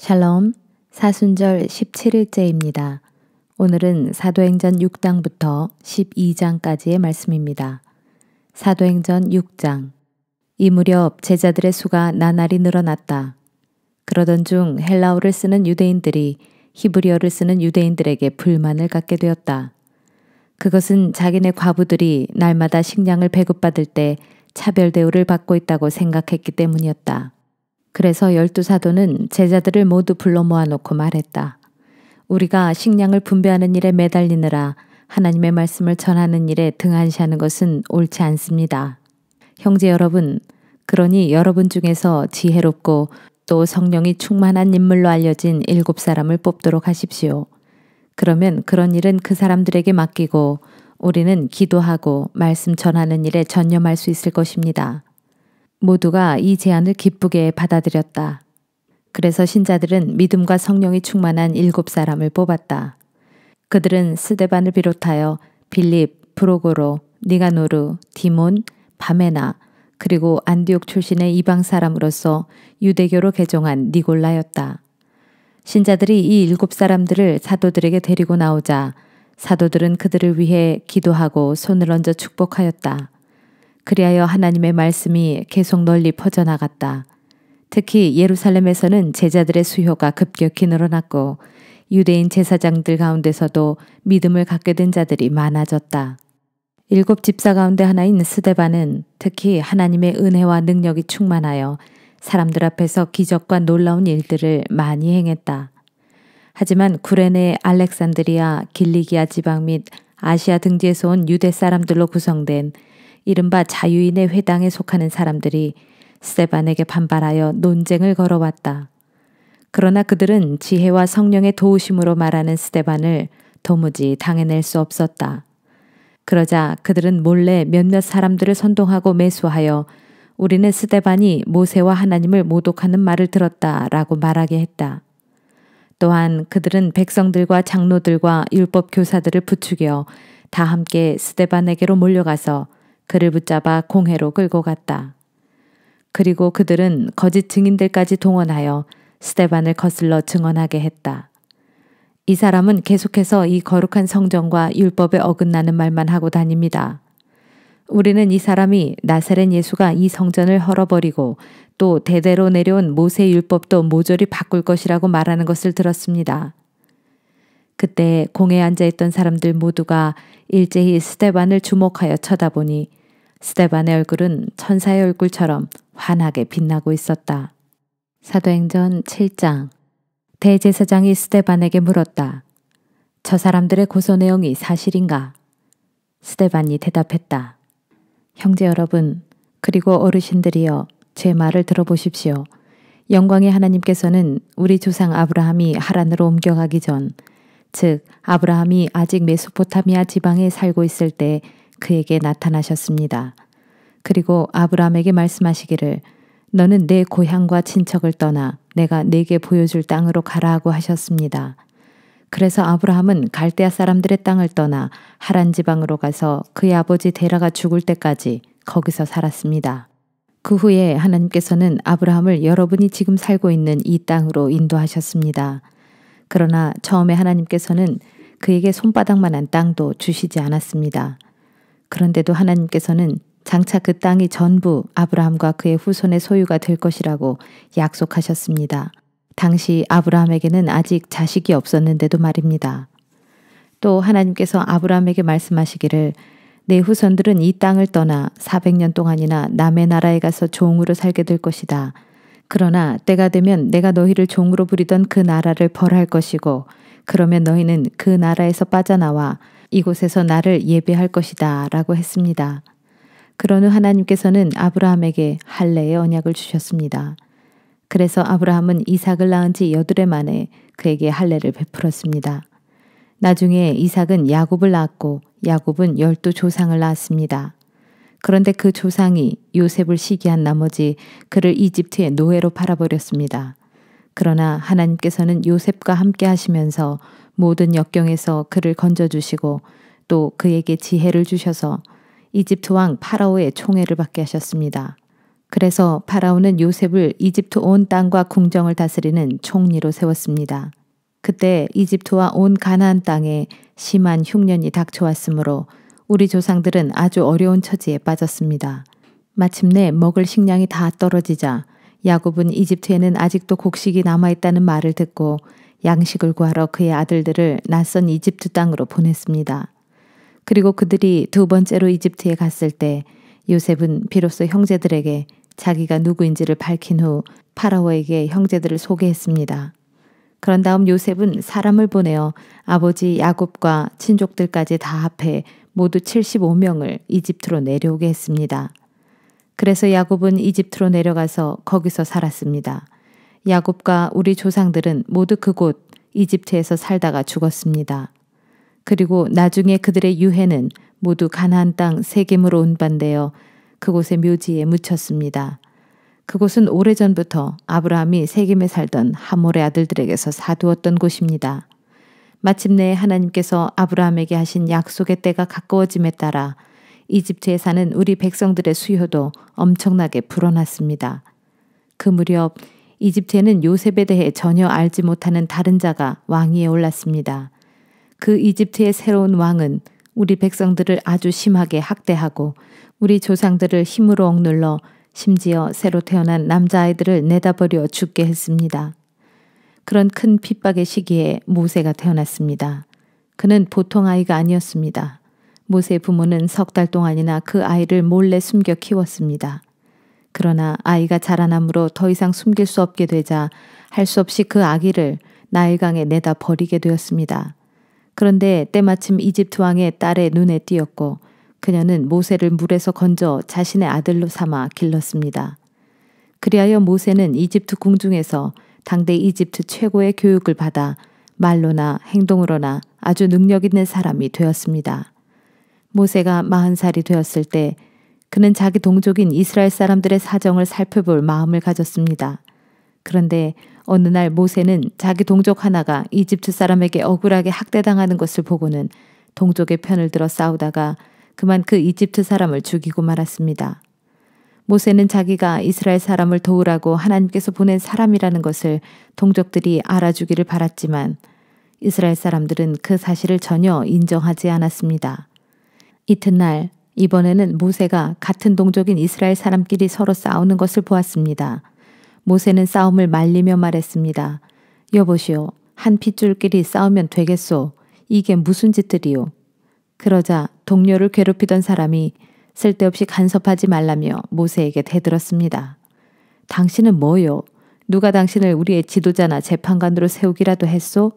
샬롬, 사순절 17일째입니다. 오늘은 사도행전 6장부터 12장까지의 말씀입니다. 사도행전 6장. 이 무렵 제자들의 수가 나날이 늘어났다. 그러던 중 헬라어를 쓰는 유대인들이 히브리어를 쓰는 유대인들에게 불만을 갖게 되었다. 그것은 자기네 과부들이 날마다 식량을 배급받을 때 차별 대우를 받고 있다고 생각했기 때문이었다. 그래서 12사도는 제자들을 모두 불러 모아놓고 말했다. 우리가 식량을 분배하는 일에 매달리느라 하나님의 말씀을 전하는 일에 등한시하는 것은 옳지 않습니다. 형제 여러분, 그러니 여러분 중에서 지혜롭고 또 성령이 충만한 인물로 알려진 7사람을 뽑도록 하십시오. 그러면 그런 일은 그 사람들에게 맡기고 우리는 기도하고 말씀 전하는 일에 전념할 수 있을 것입니다. 모두가 이 제안을 기쁘게 받아들였다. 그래서 신자들은 믿음과 성령이 충만한 7사람을 뽑았다. 그들은 스데반을 비롯하여 빌립, 브로고로, 니가노르, 디몬, 바메나, 그리고 안디옥 출신의 이방 사람으로서 유대교로 개종한 니골라였다. 신자들이 이 7사람들을 사도들에게 데리고 나오자 사도들은 그들을 위해 기도하고 손을 얹어 축복하였다. 그리하여 하나님의 말씀이 계속 널리 퍼져나갔다. 특히 예루살렘에서는 제자들의 수요가 급격히 늘어났고 유대인 제사장들 가운데서도 믿음을 갖게 된 자들이 많아졌다. 7 집사 가운데 하나인 스데반은 특히 하나님의 은혜와 능력이 충만하여 사람들 앞에서 기적과 놀라운 일들을 많이 행했다. 하지만 구레네 알렉산드리아, 길리기아 지방 및 아시아 등지에서 온 유대 사람들로 구성된 이른바 자유인의 회당에 속하는 사람들이 스데반에게 반발하여 논쟁을 걸어왔다. 그러나 그들은 지혜와 성령의 도우심으로 말하는 스데반을 도무지 당해낼 수 없었다. 그러자 그들은 몰래 몇몇 사람들을 선동하고 매수하여 우리는 스데반이 모세와 하나님을 모독하는 말을 들었다라고 말하게 했다. 또한 그들은 백성들과 장로들과 율법 교사들을 부추겨 다 함께 스데반에게로 몰려가서 그를 붙잡아 공회로 끌고 갔다. 그리고 그들은 거짓 증인들까지 동원하여 스데반을 거슬러 증언하게 했다. 이 사람은 계속해서 이 거룩한 성전과 율법에 어긋나는 말만 하고 다닙니다. 우리는 이 사람이 나사렛 예수가 이 성전을 헐어버리고 또 대대로 내려온 모세 율법도 모조리 바꿀 것이라고 말하는 것을 들었습니다. 그때 공회에 앉아있던 사람들 모두가 일제히 스데반을 주목하여 쳐다보니 스데반의 얼굴은 천사의 얼굴처럼 환하게 빛나고 있었다. 사도행전 7장. 대제사장이 스데반에게 물었다. 저 사람들의 고소 내용이 사실인가? 스데반이 대답했다. 형제 여러분, 그리고 어르신들이여, 제 말을 들어보십시오. 영광의 하나님께서는 우리 조상 아브라함이 하란으로 옮겨가기 전, 즉 아브라함이 아직 메소포타미아 지방에 살고 있을 때 그에게 나타나셨습니다. 그리고 아브라함에게 말씀하시기를 너는 내 고향과 친척을 떠나 내가 네게 보여줄 땅으로 가라 하고 하셨습니다. 그래서 아브라함은 갈대아 사람들의 땅을 떠나 하란 지방으로 가서 그의 아버지 데라가 죽을 때까지 거기서 살았습니다. 그 후에 하나님께서는 아브라함을 여러분이 지금 살고 있는 이 땅으로 인도하셨습니다. 그러나 처음에 하나님께서는 그에게 손바닥만한 땅도 주시지 않았습니다. 그런데도 하나님께서는 장차 그 땅이 전부 아브라함과 그의 후손의 소유가 될 것이라고 약속하셨습니다. 당시 아브라함에게는 아직 자식이 없었는데도 말입니다. 또 하나님께서 아브라함에게 말씀하시기를 내 후손들은 이 땅을 떠나 400년 동안이나 남의 나라에 가서 종으로 살게 될 것이다. 그러나 때가 되면 내가 너희를 종으로 부리던 그 나라를 벌할 것이고 그러면 너희는 그 나라에서 빠져나와 이곳에서 나를 예배할 것이다 라고 했습니다. 그런 후 하나님께서는 아브라함에게 할례의 언약을 주셨습니다. 그래서 아브라함은 이삭을 낳은 지 8해 만에 그에게 할례를 베풀었습니다. 나중에 이삭은 야곱을 낳았고 야곱은 12조상을 낳았습니다. 그런데 그 조상이 요셉을 시기한 나머지 그를 이집트의 노예로 팔아버렸습니다. 그러나 하나님께서는 요셉과 함께 하시면서 모든 역경에서 그를 건져주시고 또 그에게 지혜를 주셔서 이집트 왕 파라오의 총애를 받게 하셨습니다. 그래서 파라오는 요셉을 이집트 온 땅과 궁정을 다스리는 총리로 세웠습니다. 그때 이집트와 온 가나안 땅에 심한 흉년이 닥쳐왔으므로 우리 조상들은 아주 어려운 처지에 빠졌습니다. 마침내 먹을 식량이 다 떨어지자 야곱은 이집트에는 아직도 곡식이 남아있다는 말을 듣고 양식을 구하러 그의 아들들을 낯선 이집트 땅으로 보냈습니다. 그리고 그들이 두 번째로 이집트에 갔을 때 요셉은 비로소 형제들에게 자기가 누구인지를 밝힌 후 파라오에게 형제들을 소개했습니다. 그런 다음 요셉은 사람을 보내어 아버지 야곱과 친족들까지 다 합해 모두 75명을 이집트로 내려오게 했습니다. 그래서 야곱은 이집트로 내려가서 거기서 살았습니다. 야곱과 우리 조상들은 모두 그곳 이집트에서 살다가 죽었습니다. 그리고 나중에 그들의 유해는 모두 가나안 땅 세겜으로 운반되어 그곳의 묘지에 묻혔습니다. 그곳은 오래전부터 아브라함이 세겜에 살던 하몰의 아들들에게서 사두었던 곳입니다. 마침내 하나님께서 아브라함에게 하신 약속의 때가 가까워짐에 따라 이집트에 사는 우리 백성들의 수요도 엄청나게 불어났습니다. 그 무렵 이집트에는 요셉에 대해 전혀 알지 못하는 다른 자가 왕위에 올랐습니다. 그 이집트의 새로운 왕은 우리 백성들을 아주 심하게 학대하고 우리 조상들을 힘으로 억눌러 심지어 새로 태어난 남자아이들을 내다버려 죽게 했습니다. 그런 큰 핍박의 시기에 모세가 태어났습니다. 그는 보통 아이가 아니었습니다. 모세의 부모는 석 달 동안이나 그 아이를 몰래 숨겨 키웠습니다. 그러나 아이가 자라남으로 더 이상 숨길 수 없게 되자 할 수 없이 그 아기를 나일강에 내다 버리게 되었습니다. 그런데 때마침 이집트 왕의 딸의 눈에 띄었고 그녀는 모세를 물에서 건져 자신의 아들로 삼아 길렀습니다. 그리하여 모세는 이집트 궁중에서 당대 이집트 최고의 교육을 받아 말로나 행동으로나 아주 능력 있는 사람이 되었습니다. 모세가 40살이 되었을 때 그는 자기 동족인 이스라엘 사람들의 사정을 살펴볼 마음을 가졌습니다. 그런데 어느 날 모세는 자기 동족 하나가 이집트 사람에게 억울하게 학대당하는 것을 보고는 동족의 편을 들어 싸우다가 그만 그 이집트 사람을 죽이고 말았습니다. 모세는 자기가 이스라엘 사람을 도우라고 하나님께서 보낸 사람이라는 것을 동족들이 알아주기를 바랐지만 이스라엘 사람들은 그 사실을 전혀 인정하지 않았습니다. 이튿날 이번에는 모세가 같은 동족인 이스라엘 사람끼리 서로 싸우는 것을 보았습니다. 모세는 싸움을 말리며 말했습니다. 여보시오, 한 핏줄끼리 싸우면 되겠소. 이게 무슨 짓들이오. 그러자 동료를 괴롭히던 사람이 쓸데없이 간섭하지 말라며 모세에게 대들었습니다. 당신은 뭐요? 누가 당신을 우리의 지도자나 재판관으로 세우기라도 했소?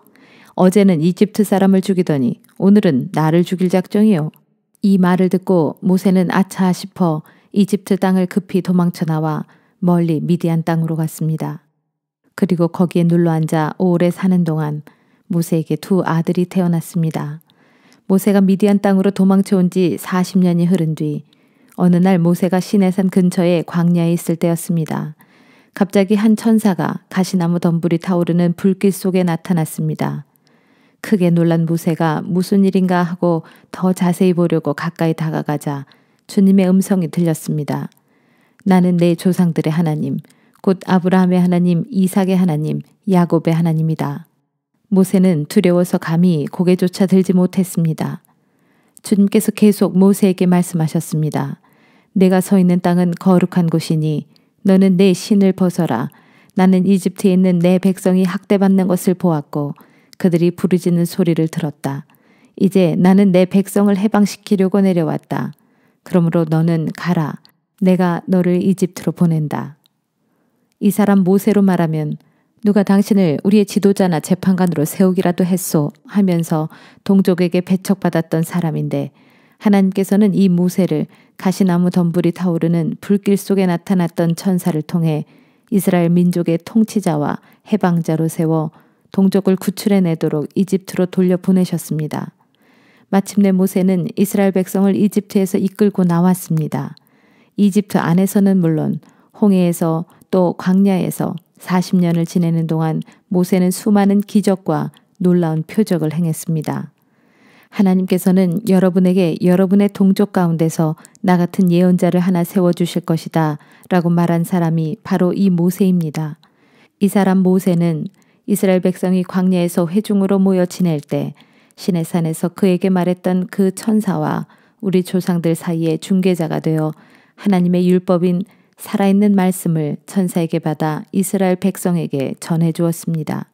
어제는 이집트 사람을 죽이더니 오늘은 나를 죽일 작정이요. 이 말을 듣고 모세는 아차 싶어 이집트 땅을 급히 도망쳐 나와 멀리 미디안 땅으로 갔습니다. 그리고 거기에 눌러앉아 오래 사는 동안 모세에게 두 아들이 태어났습니다. 모세가 미디안 땅으로 도망쳐 온 지 40년이 흐른 뒤 어느 날 모세가 시내산 근처에 광야에 있을 때였습니다. 갑자기 한 천사가 가시나무 덤불이 타오르는 불길 속에 나타났습니다. 크게 놀란 모세가 무슨 일인가 하고 더 자세히 보려고 가까이 다가가자 주님의 음성이 들렸습니다. 나는 내 조상들의 하나님, 곧 아브라함의 하나님, 이삭의 하나님, 야곱의 하나님이다. 모세는 두려워서 감히 고개조차 들지 못했습니다. 주님께서 계속 모세에게 말씀하셨습니다. 내가 서 있는 땅은 거룩한 곳이니 너는 내 신을 벗어라. 나는 이집트에 있는 내 백성이 학대받는 것을 보았고 그들이 부르짖는 소리를 들었다. 이제 나는 내 백성을 해방시키려고 내려왔다. 그러므로 너는 가라. 내가 너를 이집트로 보낸다. 이 사람 모세로 말하면 누가 당신을 우리의 지도자나 재판관으로 세우기라도 했소 하면서 동족에게 배척받았던 사람인데 하나님께서는 이 모세를 가시나무 덤불이 타오르는 불길 속에 나타났던 천사를 통해 이스라엘 민족의 통치자와 해방자로 세워 동족을 구출해내도록 이집트로 돌려보내셨습니다. 마침내 모세는 이스라엘 백성을 이집트에서 이끌고 나왔습니다. 이집트 안에서는 물론 홍해에서 또 광야에서 40년을 지내는 동안 모세는 수많은 기적과 놀라운 표적을 행했습니다. 하나님께서는 여러분에게 여러분의 동족 가운데서 나 같은 예언자를 하나 세워주실 것이다 라고 말한 사람이 바로 이 모세입니다. 이 사람 모세는 이스라엘 백성이 광야에서 회중으로 모여 지낼 때 시내산에서 그에게 말했던 그 천사와 우리 조상들 사이에 중개자가 되어 하나님의 율법인 살아있는 말씀을 천사에게 받아 이스라엘 백성에게 전해 주었습니다.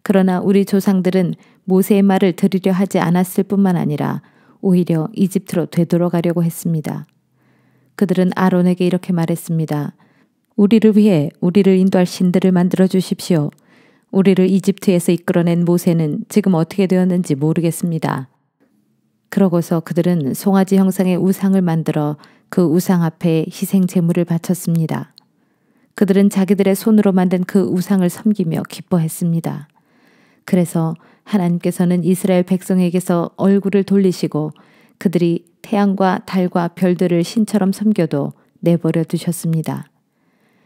그러나 우리 조상들은 모세의 말을 들으려 하지 않았을 뿐만 아니라 오히려 이집트로 되돌아가려고 했습니다. 그들은 아론에게 이렇게 말했습니다. 우리를 위해 우리를 인도할 신들을 만들어 주십시오. 우리를 이집트에서 이끌어낸 모세는 지금 어떻게 되었는지 모르겠습니다. 그러고서 그들은 송아지 형상의 우상을 만들어 그 우상 앞에 희생 제물을 바쳤습니다. 그들은 자기들의 손으로 만든 그 우상을 섬기며 기뻐했습니다. 그래서 하나님께서는 이스라엘 백성에게서 얼굴을 돌리시고 그들이 태양과 달과 별들을 신처럼 섬겨도 내버려 두셨습니다.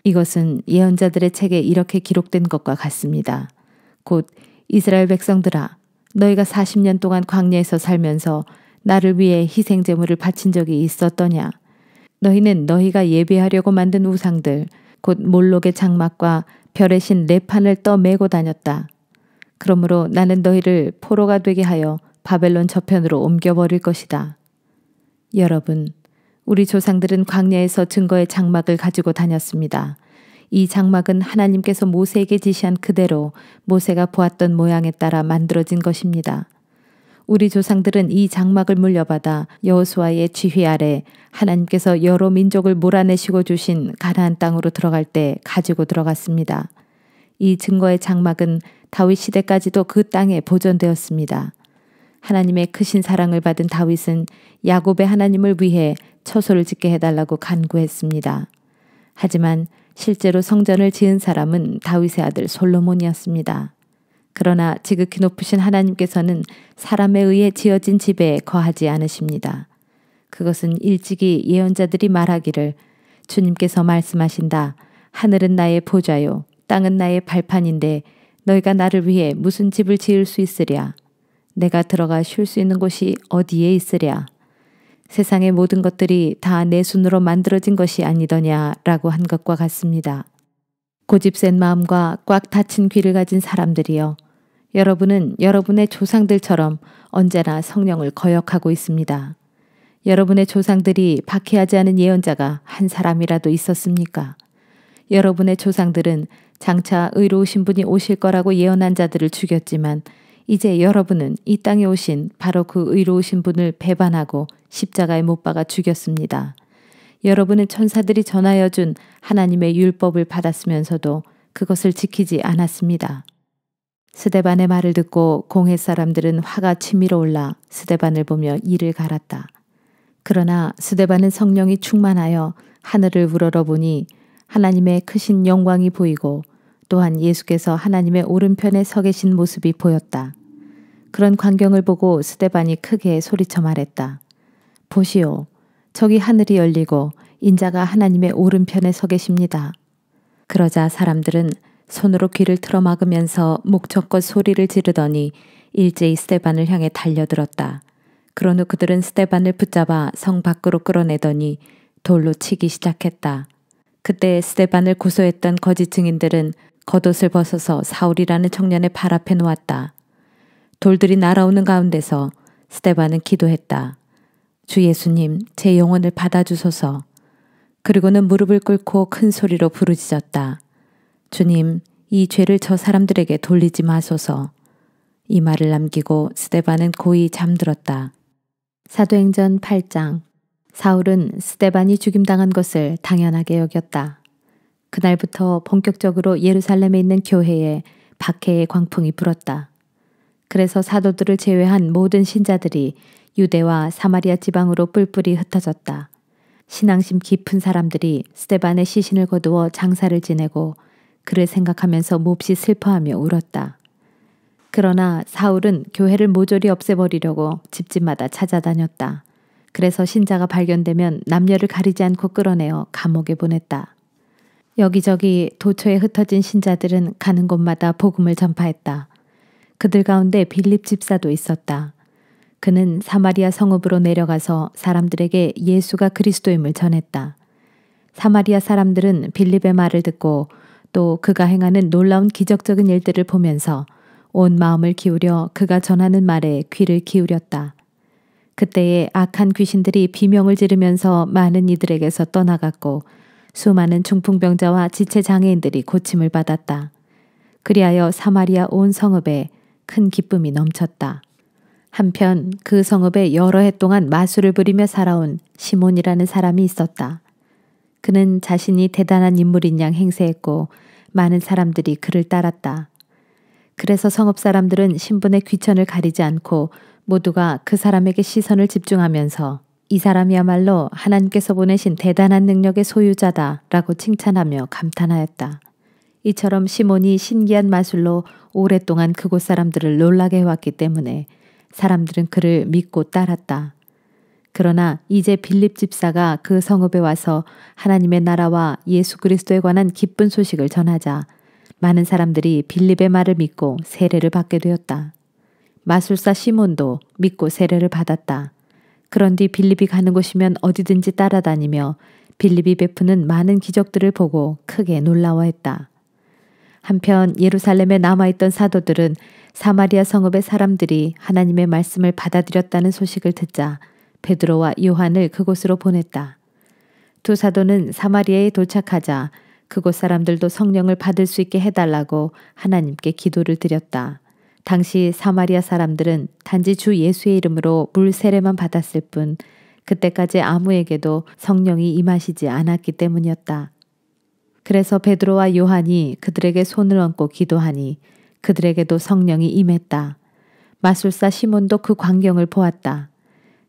이것은 예언자들의 책에 이렇게 기록된 것과 같습니다. 곧 이스라엘 백성들아, 너희가 40년 동안 광야에서 살면서 나를 위해 희생 제물을 바친 적이 있었더냐? 너희는 너희가 예배하려고 만든 우상들, 곧 몰록의 장막과 별의 신 레판을 떠매고 다녔다. 그러므로 나는 너희를 포로가 되게 하여 바벨론 저편으로 옮겨버릴 것이다. 여러분, 우리 조상들은 광야에서 증거의 장막을 가지고 다녔습니다. 이 장막은 하나님께서 모세에게 지시한 그대로 모세가 보았던 모양에 따라 만들어진 것입니다. 우리 조상들은 이 장막을 물려받아 여호수아의 지휘 아래 하나님께서 여러 민족을 몰아내시고 주신 가나안 땅으로 들어갈 때 가지고 들어갔습니다. 이 증거의 장막은 다윗 시대까지도 그 땅에 보존되었습니다. 하나님의 크신 사랑을 받은 다윗은 야곱의 하나님을 위해 처소를 짓게 해달라고 간구했습니다. 하지만 실제로 성전을 지은 사람은 다윗의 아들 솔로몬이었습니다. 그러나 지극히 높으신 하나님께서는 사람에 의해 지어진 집에 거하지 않으십니다. 그것은 일찍이 예언자들이 말하기를 주님께서 말씀하신다. 하늘은 나의 보좌요 땅은 나의 발판인데 너희가 나를 위해 무슨 집을 지을 수 있으랴? 내가 들어가 쉴 수 있는 곳이 어디에 있으랴? 세상의 모든 것들이 다 내 손으로 만들어진 것이 아니더냐라고 한 것과 같습니다. 고집센 마음과 꽉 닫힌 귀를 가진 사람들이여, 여러분은 여러분의 조상들처럼 언제나 성령을 거역하고 있습니다. 여러분의 조상들이 박해하지 않은 예언자가 한 사람이라도 있었습니까? 여러분의 조상들은 장차 의로우신 분이 오실 거라고 예언한 자들을 죽였지만 이제 여러분은 이 땅에 오신 바로 그 의로우신 분을 배반하고 십자가에 못 박아 죽였습니다. 여러분은 천사들이 전하여 준 하나님의 율법을 받았으면서도 그것을 지키지 않았습니다. 스데반의 말을 듣고 공회 사람들은 화가 치밀어 올라 스데반을 보며 이를 갈았다. 그러나 스데반은 성령이 충만하여 하늘을 우러러보니 하나님의 크신 영광이 보이고 또한 예수께서 하나님의 오른편에 서 계신 모습이 보였다. 그런 광경을 보고 스데반이 크게 소리쳐 말했다. 보시오, 저기 하늘이 열리고 인자가 하나님의 오른편에 서 계십니다. 그러자 사람들은 손으로 귀를 틀어 막으면서 목청껏 소리를 지르더니 일제히 스데반을 향해 달려들었다. 그런 후 그들은 스데반을 붙잡아 성 밖으로 끌어내더니 돌로 치기 시작했다. 그때 스데반을 고소했던 거짓 증인들은 겉옷을 벗어서 사울이라는 청년의 발 앞에 놓았다. 돌들이 날아오는 가운데서 스데반은 기도했다. 주 예수님, 제 영혼을 받아주소서. 그리고는 무릎을 꿇고 큰 소리로 부르짖었다. 주님, 이 죄를 저 사람들에게 돌리지 마소서. 이 말을 남기고 스데반은 고이 잠들었다. 사도행전 8장. 사울은 스데반이 죽임당한 것을 당연하게 여겼다. 그날부터 본격적으로 예루살렘에 있는 교회에 박해의 광풍이 불었다. 그래서 사도들을 제외한 모든 신자들이 유대와 사마리아 지방으로 뿔뿔이 흩어졌다. 신앙심 깊은 사람들이 스데반의 시신을 거두어 장사를 지내고 그를 생각하면서 몹시 슬퍼하며 울었다. 그러나 사울은 교회를 모조리 없애버리려고 집집마다 찾아다녔다. 그래서 신자가 발견되면 남녀를 가리지 않고 끌어내어 감옥에 보냈다. 여기저기 도처에 흩어진 신자들은 가는 곳마다 복음을 전파했다. 그들 가운데 빌립 집사도 있었다. 그는 사마리아 성읍으로 내려가서 사람들에게 예수가 그리스도임을 전했다. 사마리아 사람들은 빌립의 말을 듣고 또 그가 행하는 놀라운 기적적인 일들을 보면서 온 마음을 기울여 그가 전하는 말에 귀를 기울였다. 그때에 악한 귀신들이 비명을 지르면서 많은 이들에게서 떠나갔고 수많은 중풍병자와 지체장애인들이 고침을 받았다. 그리하여 사마리아 온 성읍에 큰 기쁨이 넘쳤다. 한편 그 성읍에 여러 해 동안 마술을 부리며 살아온 시몬이라는 사람이 있었다. 그는 자신이 대단한 인물인 양 행세했고 많은 사람들이 그를 따랐다. 그래서 성읍 사람들은 신분의 귀천을 가리지 않고 모두가 그 사람에게 시선을 집중하면서 이 사람이야말로 하나님께서 보내신 대단한 능력의 소유자다라고 칭찬하며 감탄하였다. 이처럼 시몬이 신기한 마술로 오랫동안 그곳 사람들을 놀라게 해왔기 때문에 사람들은 그를 믿고 따랐다. 그러나 이제 빌립 집사가 그 성읍에 와서 하나님의 나라와 예수 그리스도에 관한 기쁜 소식을 전하자 많은 사람들이 빌립의 말을 믿고 세례를 받게 되었다. 마술사 시몬도 믿고 세례를 받았다. 그런 뒤 빌립이 가는 곳이면 어디든지 따라다니며 빌립이 베푸는 많은 기적들을 보고 크게 놀라워했다. 한편 예루살렘에 남아있던 사도들은 사마리아 성읍의 사람들이 하나님의 말씀을 받아들였다는 소식을 듣자 베드로와 요한을 그곳으로 보냈다. 두 사도는 사마리아에 도착하자 그곳 사람들도 성령을 받을 수 있게 해달라고 하나님께 기도를 드렸다. 당시 사마리아 사람들은 단지 주 예수의 이름으로 물 세례만 받았을 뿐 그때까지 아무에게도 성령이 임하시지 않았기 때문이었다. 그래서 베드로와 요한이 그들에게 손을 얹고 기도하니 그들에게도 성령이 임했다. 마술사 시몬도 그 광경을 보았다.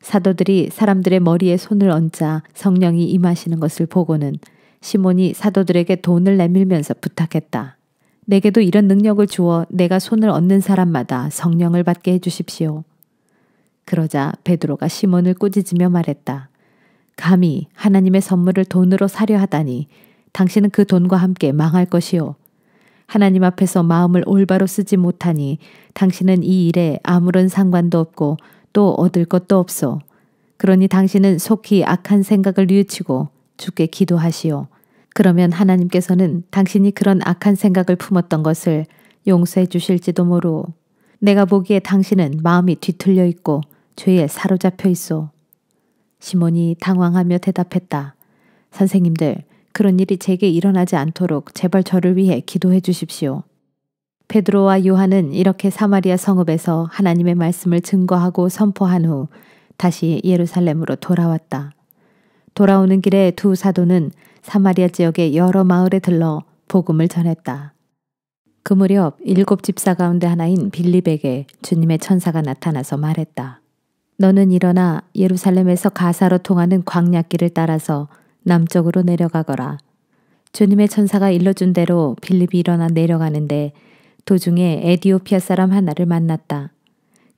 사도들이 사람들의 머리에 손을 얹자 성령이 임하시는 것을 보고는 시몬이 사도들에게 돈을 내밀면서 부탁했다. 내게도 이런 능력을 주어 내가 손을 얹는 사람마다 성령을 받게 해주십시오. 그러자 베드로가 시몬을 꾸짖으며 말했다. 감히 하나님의 선물을 돈으로 사려 하다니 당신은 그 돈과 함께 망할 것이요. 하나님 앞에서 마음을 올바로 쓰지 못하니 당신은 이 일에 아무런 상관도 없고 또 얻을 것도 없소. 그러니 당신은 속히 악한 생각을 뉘우치고 주께 기도하시오. 그러면 하나님께서는 당신이 그런 악한 생각을 품었던 것을 용서해 주실지도 모르오. 내가 보기에 당신은 마음이 뒤틀려 있고 죄에 사로잡혀 있소. 시몬이 당황하며 대답했다. 선생님들, 그런 일이 제게 일어나지 않도록 제발 저를 위해 기도해 주십시오. 베드로와 요한은 이렇게 사마리아 성읍에서 하나님의 말씀을 증거하고 선포한 후 다시 예루살렘으로 돌아왔다. 돌아오는 길에 두 사도는 사마리아 지역의 여러 마을에 들러 복음을 전했다. 그 무렵 7 집사 가운데 하나인 빌립에게 주님의 천사가 나타나서 말했다. 너는 일어나 예루살렘에서 가사로 통하는 광야길을 따라서 남쪽으로 내려가거라. 주님의 천사가 일러준 대로 빌립이 일어나 내려가는데 도중에 에디오피아 사람 하나를 만났다.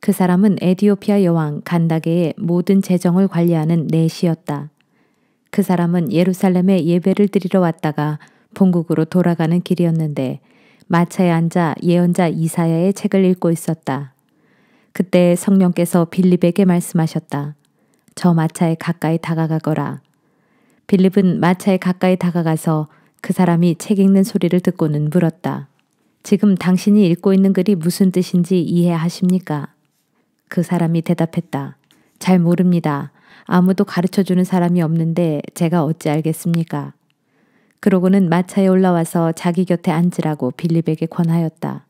그 사람은 에디오피아 여왕 간다게의 모든 재정을 관리하는 내시였다. 그 사람은 예루살렘에 예배를 드리러 왔다가 본국으로 돌아가는 길이었는데 마차에 앉아 예언자 이사야의 책을 읽고 있었다. 그때 성령께서 빌립에게 말씀하셨다. 저 마차에 가까이 다가가거라. 빌립은 마차에 가까이 다가가서 그 사람이 책 읽는 소리를 듣고는 물었다. 지금 당신이 읽고 있는 글이 무슨 뜻인지 이해하십니까? 그 사람이 대답했다. 잘 모릅니다. 아무도 가르쳐주는 사람이 없는데 제가 어찌 알겠습니까? 그러고는 마차에 올라와서 자기 곁에 앉으라고 빌립에게 권하였다.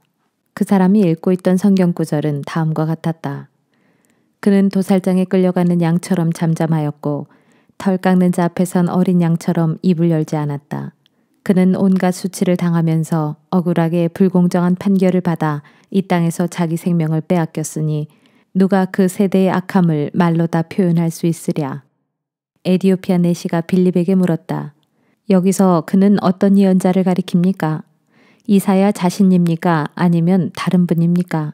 그 사람이 읽고 있던 성경 구절은 다음과 같았다. 그는 도살장에 끌려가는 양처럼 잠잠하였고 털 깎는 자 앞에 선 어린 양처럼 입을 열지 않았다. 그는 온갖 수치를 당하면서 억울하게 불공정한 판결을 받아 이 땅에서 자기 생명을 빼앗겼으니 누가 그 세대의 악함을 말로 다 표현할 수 있으랴. 에디오피아 내시가 빌립에게 물었다. 여기서 그는 어떤 예언자를 가리킵니까? 이사야 자신입니까? 아니면 다른 분입니까?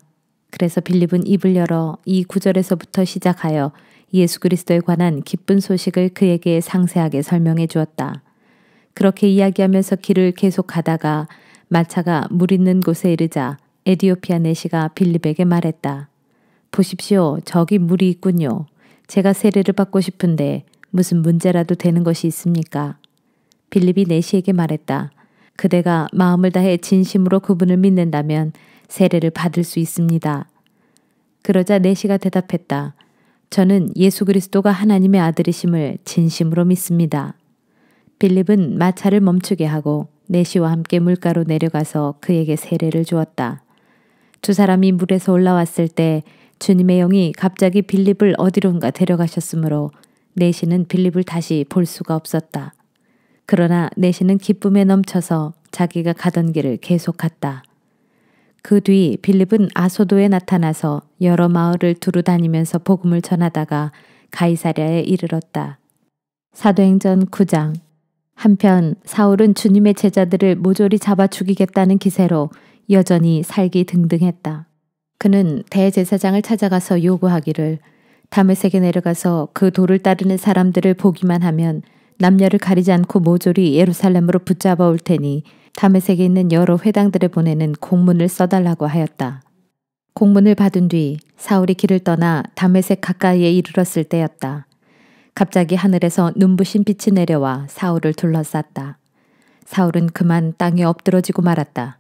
그래서 빌립은 입을 열어 이 구절에서부터 시작하여 예수 그리스도에 관한 기쁜 소식을 그에게 상세하게 설명해 주었다. 그렇게 이야기하면서 길을 계속 가다가 마차가 물 있는 곳에 이르자 에디오피아 내시가 빌립에게 말했다. 보십시오. 저기 물이 있군요. 제가 세례를 받고 싶은데 무슨 문제라도 되는 것이 있습니까? 빌립이 내시에게 말했다. 그대가 마음을 다해 진심으로 그분을 믿는다면 세례를 받을 수 있습니다. 그러자 내시가 대답했다. 저는 예수 그리스도가 하나님의 아들이심을 진심으로 믿습니다. 빌립은 마차를 멈추게 하고 내시와 함께 물가로 내려가서 그에게 세례를 주었다. 두 사람이 물에서 올라왔을 때 주님의 영이 갑자기 빌립을 어디론가 데려가셨으므로 내시는 빌립을 다시 볼 수가 없었다. 그러나 내시는 기쁨에 넘쳐서 자기가 가던 길을 계속 갔다. 그 뒤 빌립은 아소도에 나타나서 여러 마을을 두루 다니면서 복음을 전하다가 가이사랴에 이르렀다. 사도행전 9장. 한편 사울은 주님의 제자들을 모조리 잡아 죽이겠다는 기세로 여전히 살기 등등했다. 그는 대제사장을 찾아가서 요구하기를 다메섹에 내려가서 그 도를 따르는 사람들을 보기만 하면 남녀를 가리지 않고 모조리 예루살렘으로 붙잡아 올 테니 다메섹에 있는 여러 회당들에 보내는 공문을 써달라고 하였다. 공문을 받은 뒤 사울이 길을 떠나 다메섹 가까이에 이르렀을 때였다. 갑자기 하늘에서 눈부신 빛이 내려와 사울을 둘러쌌다. 사울은 그만 땅에 엎드러지고 말았다.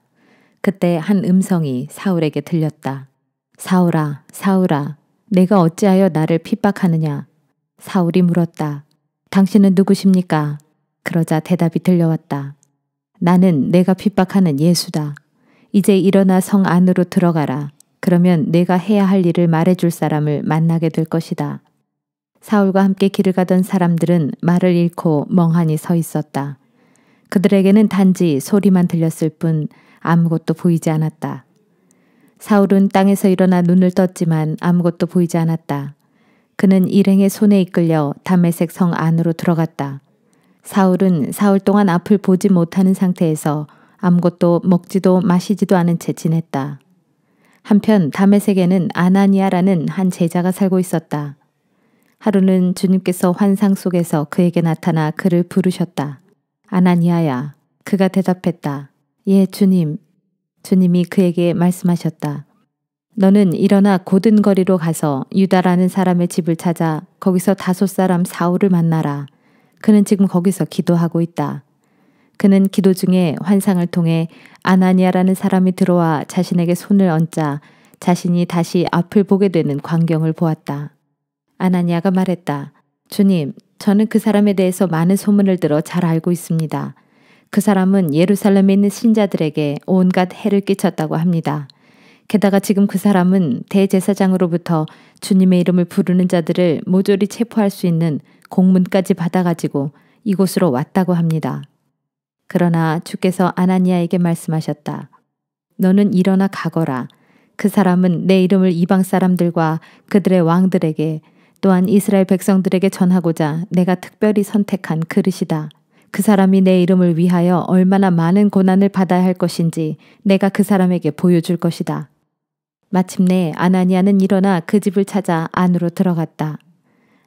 그때 한 음성이 사울에게 들렸다. 사울아, 사울아, 내가 어찌하여 나를 핍박하느냐? 사울이 물었다. 당신은 누구십니까? 그러자 대답이 들려왔다. 나는 내가 핍박하는 예수다. 이제 일어나 성 안으로 들어가라. 그러면 내가 해야 할 일을 말해줄 사람을 만나게 될 것이다. 사울과 함께 길을 가던 사람들은 말을 잃고 멍하니 서 있었다. 그들에게는 단지 소리만 들렸을 뿐 아무것도 보이지 않았다. 사울은 땅에서 일어나 눈을 떴지만 아무것도 보이지 않았다. 그는 일행의 손에 이끌려 다메섹 성 안으로 들어갔다. 사울은 사흘 동안 앞을 보지 못하는 상태에서 아무것도 먹지도 마시지도 않은 채 지냈다. 한편 다메섹에는 아나니아라는 한 제자가 살고 있었다. 하루는 주님께서 환상 속에서 그에게 나타나 그를 부르셨다. 아나니아야. 그가 대답했다. 예, 주님. 주님이 그에게 말씀하셨다. 너는 일어나 고든 거리로 가서 유다라는 사람의 집을 찾아 거기서 다소 사람 사울을 만나라. 그는 지금 거기서 기도하고 있다. 그는 기도 중에 환상을 통해 아나니아라는 사람이 들어와 자신에게 손을 얹자 자신이 다시 앞을 보게 되는 광경을 보았다. 아나니아가 말했다. 주님, 저는 그 사람에 대해서 많은 소문을 들어 잘 알고 있습니다. 그 사람은 예루살렘에 있는 신자들에게 온갖 해를 끼쳤다고 합니다. 게다가 지금 그 사람은 대제사장으로부터 주님의 이름을 부르는 자들을 모조리 체포할 수 있는 공문까지 받아가지고 이곳으로 왔다고 합니다. 그러나 주께서 아나니아에게 말씀하셨다. 너는 일어나 가거라. 그 사람은 내 이름을 이방 사람들과 그들의 왕들에게 또한 이스라엘 백성들에게 전하고자 내가 특별히 선택한 그릇이다. 그 사람이 내 이름을 위하여 얼마나 많은 고난을 받아야 할 것인지 내가 그 사람에게 보여줄 것이다. 마침내 아나니아는 일어나 그 집을 찾아 안으로 들어갔다.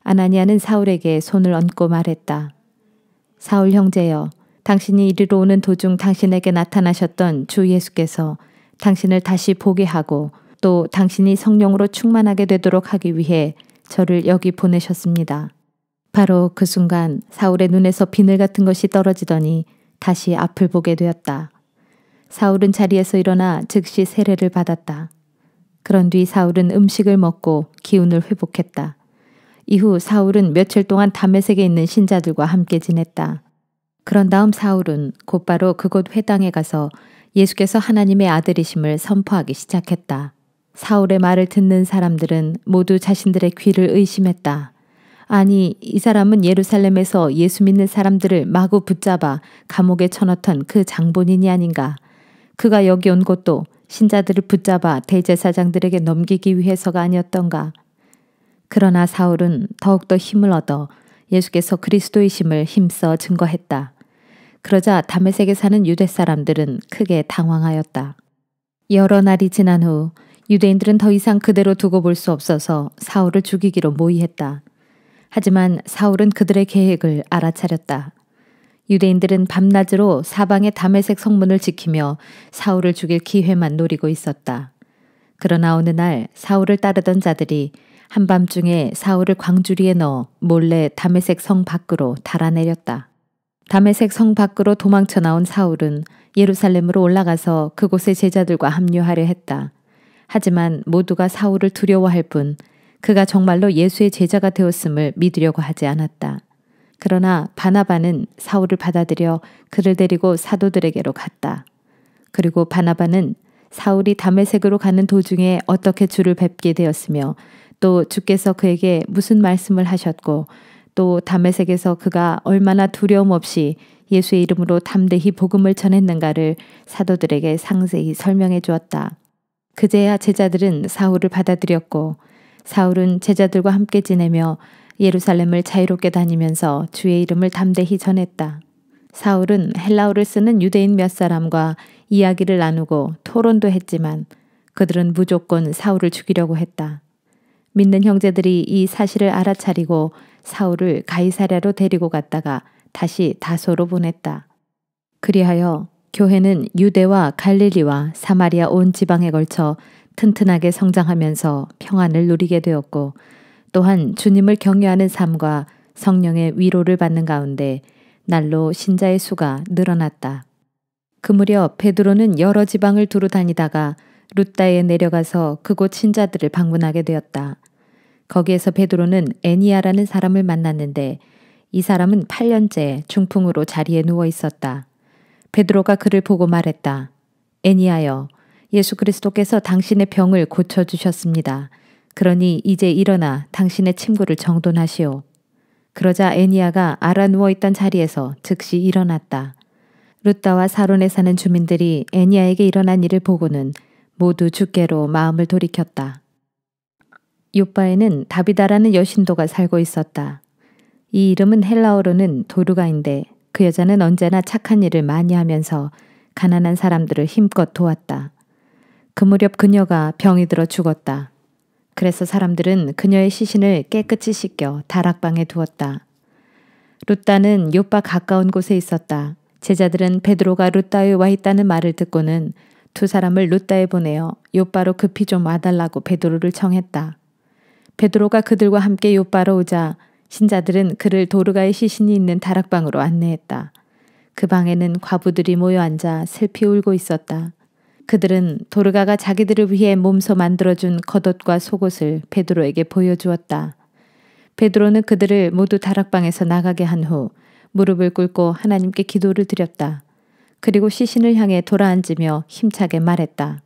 아나니아는 사울에게 손을 얹고 말했다. 사울 형제여, 당신이 이리로 오는 도중 당신에게 나타나셨던 주 예수께서 당신을 다시 보게 하고 또 당신이 성령으로 충만하게 되도록 하기 위해 저를 여기 보내셨습니다. 바로 그 순간 사울의 눈에서 비늘 같은 것이 떨어지더니 다시 앞을 보게 되었다. 사울은 자리에서 일어나 즉시 세례를 받았다. 그런 뒤 사울은 음식을 먹고 기운을 회복했다. 이후 사울은 며칠 동안 다메섹에 있는 신자들과 함께 지냈다. 그런 다음 사울은 곧바로 그곳 회당에 가서 예수께서 하나님의 아들이심을 선포하기 시작했다. 사울의 말을 듣는 사람들은 모두 자신들의 귀를 의심했다. 아니, 이 사람은 예루살렘에서 예수 믿는 사람들을 마구 붙잡아 감옥에 쳐넣던 그 장본인이 아닌가. 그가 여기 온 것도 신자들을 붙잡아 대제사장들에게 넘기기 위해서가 아니었던가. 그러나 사울은 더욱더 힘을 얻어 예수께서 그리스도이심을 힘써 증거했다. 그러자 다메섹에 사는 유대 사람들은 크게 당황하였다. 여러 날이 지난 후 유대인들은 더 이상 그대로 두고 볼 수 없어서 사울을 죽이기로 모의했다. 하지만 사울은 그들의 계획을 알아차렸다. 유대인들은 밤낮으로 사방의 다메섹 성문을 지키며 사울을 죽일 기회만 노리고 있었다. 그러나 어느 날 사울을 따르던 자들이 한밤중에 사울을 광주리에 넣어 몰래 다메섹 성 밖으로 달아내렸다. 다메섹 성 밖으로 도망쳐 나온 사울은 예루살렘으로 올라가서 그곳의 제자들과 합류하려 했다. 하지만 모두가 사울을 두려워할 뿐 그가 정말로 예수의 제자가 되었음을 믿으려고 하지 않았다. 그러나 바나바는 사울을 받아들여 그를 데리고 사도들에게로 갔다. 그리고 바나바는 사울이 다메섹으로 가는 도중에 어떻게 주를 뵙게 되었으며 또 주께서 그에게 무슨 말씀을 하셨고 또 다메섹에서 그가 얼마나 두려움 없이 예수의 이름으로 담대히 복음을 전했는가를 사도들에게 상세히 설명해 주었다. 그제야 제자들은 사울을 받아들였고 사울은 제자들과 함께 지내며 예루살렘을 자유롭게 다니면서 주의 이름을 담대히 전했다. 사울은 헬라어를 쓰는 유대인 몇 사람과 이야기를 나누고 토론도 했지만 그들은 무조건 사울을 죽이려고 했다. 믿는 형제들이 이 사실을 알아차리고 사울을 가이사랴로 데리고 갔다가 다시 다소로 보냈다. 그리하여 교회는 유대와 갈릴리와 사마리아 온 지방에 걸쳐 튼튼하게 성장하면서 평안을 누리게 되었고 또한 주님을 경외하는 삶과 성령의 위로를 받는 가운데 날로 신자의 수가 늘어났다. 그 무렵 베드로는 여러 지방을 두루 다니다가 루다에 내려가서 그곳 신자들을 방문하게 되었다. 거기에서 베드로는 애니야라는 사람을 만났는데 이 사람은 8년째 중풍으로 자리에 누워 있었다. 베드로가 그를 보고 말했다. 애니야여, 예수 그리스도께서 당신의 병을 고쳐주셨습니다. 그러니 이제 일어나 당신의 침구를 정돈하시오. 그러자 애니야가 알아 누워있던 자리에서 즉시 일어났다. 루다와 사론에 사는 주민들이 애니야에게 일어난 일을 보고는 모두 주께로 마음을 돌이켰다. 요빠에는 다비다라는 여신도가 살고 있었다. 이 이름은 헬라어로는 도르가인데 그 여자는 언제나 착한 일을 많이 하면서 가난한 사람들을 힘껏 도왔다. 그 무렵 그녀가 병이 들어 죽었다. 그래서 사람들은 그녀의 시신을 깨끗이 씻겨 다락방에 두었다. 루다는 요빠 가까운 곳에 있었다. 제자들은 베드로가 루다에 와 있다는 말을 듣고는 두 사람을 루다에 보내어 요빠로 급히 좀 와달라고 베드로를 청했다. 베드로가 그들과 함께 요빠로 오자 신자들은 그를 도르가의 시신이 있는 다락방으로 안내했다. 그 방에는 과부들이 모여 앉아 슬피 울고 있었다. 그들은 도르가가 자기들을 위해 몸소 만들어준 겉옷과 속옷을 베드로에게 보여주었다. 베드로는 그들을 모두 다락방에서 나가게 한 후 무릎을 꿇고 하나님께 기도를 드렸다. 그리고 시신을 향해 돌아앉으며 힘차게 말했다.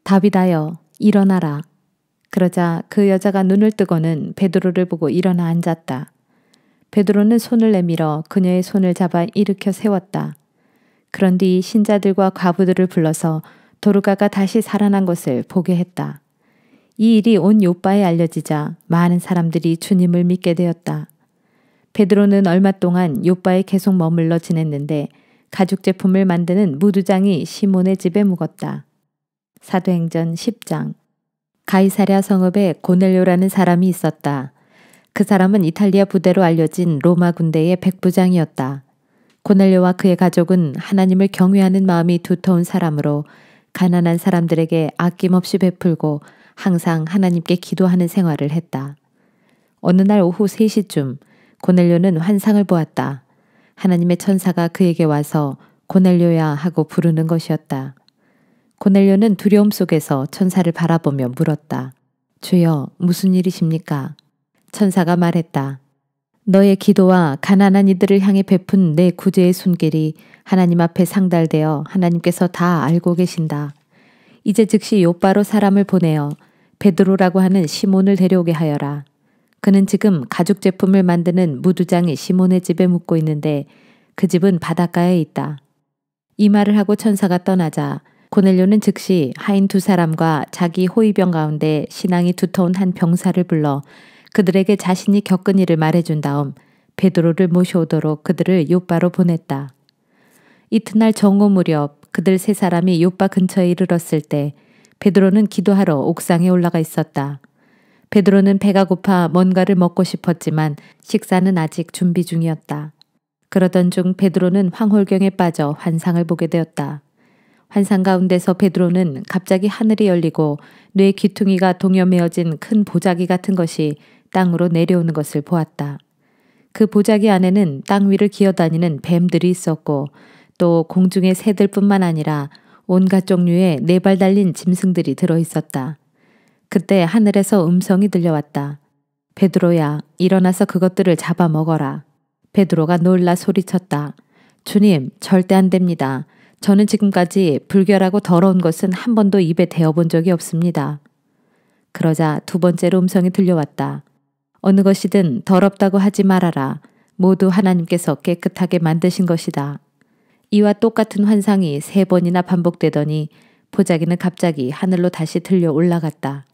다비다여, 일어나라. 그러자 그 여자가 눈을 뜨고는 베드로를 보고 일어나 앉았다. 베드로는 손을 내밀어 그녀의 손을 잡아 일으켜 세웠다. 그런 뒤 신자들과 과부들을 불러서 도르가가 다시 살아난 것을 보게 했다. 이 일이 온 요빠에 알려지자 많은 사람들이 주님을 믿게 되었다. 베드로는 얼마 동안 요빠에 계속 머물러 지냈는데 가죽 제품을 만드는 무두장이 시몬의 집에 묵었다. 사도행전 10장. 가이사랴 성읍에 고넬료라는 사람이 있었다. 그 사람은 이탈리아 부대로 알려진 로마 군대의 백부장이었다. 고넬료와 그의 가족은 하나님을 경외하는 마음이 두터운 사람으로 가난한 사람들에게 아낌없이 베풀고 항상 하나님께 기도하는 생활을 했다. 어느 날 오후 3시쯤 고넬료는 환상을 보았다. 하나님의 천사가 그에게 와서 고넬료야 하고 부르는 것이었다. 고넬료는 두려움 속에서 천사를 바라보며 물었다. 주여, 무슨 일이십니까? 천사가 말했다. 너의 기도와 가난한 이들을 향해 베푼 내 구제의 손길이 하나님 앞에 상달되어 하나님께서 다 알고 계신다. 이제 즉시 요빠로 사람을 보내어 베드로라고 하는 시몬을 데려오게 하여라. 그는 지금 가죽 제품을 만드는 무두장이 시몬의 집에 묵고 있는데 그 집은 바닷가에 있다. 이 말을 하고 천사가 떠나자 고넬료는 즉시 하인 2사람과 자기 호위병 가운데 신앙이 두터운 한 병사를 불러 그들에게 자신이 겪은 일을 말해준 다음 베드로를 모셔오도록 그들을 요빠로 보냈다. 이튿날 정오 무렵 그들 3사람이 요빠 근처에 이르렀을 때 베드로는 기도하러 옥상에 올라가 있었다. 베드로는 배가 고파 뭔가를 먹고 싶었지만 식사는 아직 준비 중이었다. 그러던 중 베드로는 황홀경에 빠져 환상을 보게 되었다. 환상 가운데서 베드로는 갑자기 하늘이 열리고 뇌 귀퉁이가 동여매어진 큰 보자기 같은 것이 땅으로 내려오는 것을 보았다. 그 보자기 안에는 땅 위를 기어다니는 뱀들이 있었고 또 공중의 새들뿐만 아니라 온갖 종류의 4발 달린 짐승들이 들어있었다. 그때 하늘에서 음성이 들려왔다. 베드로야, 일어나서 그것들을 잡아먹어라. 베드로가 놀라 소리쳤다. 주님, 절대 안 됩니다. 저는 지금까지 불결하고 더러운 것은 한 번도 입에 대어본 적이 없습니다. 그러자 2번째로 음성이 들려왔다. 어느 것이든 더럽다고 하지 말아라. 모두 하나님께서 깨끗하게 만드신 것이다. 이와 똑같은 환상이 3번이나 반복되더니 보자기는 갑자기 하늘로 다시 들려 올라갔다.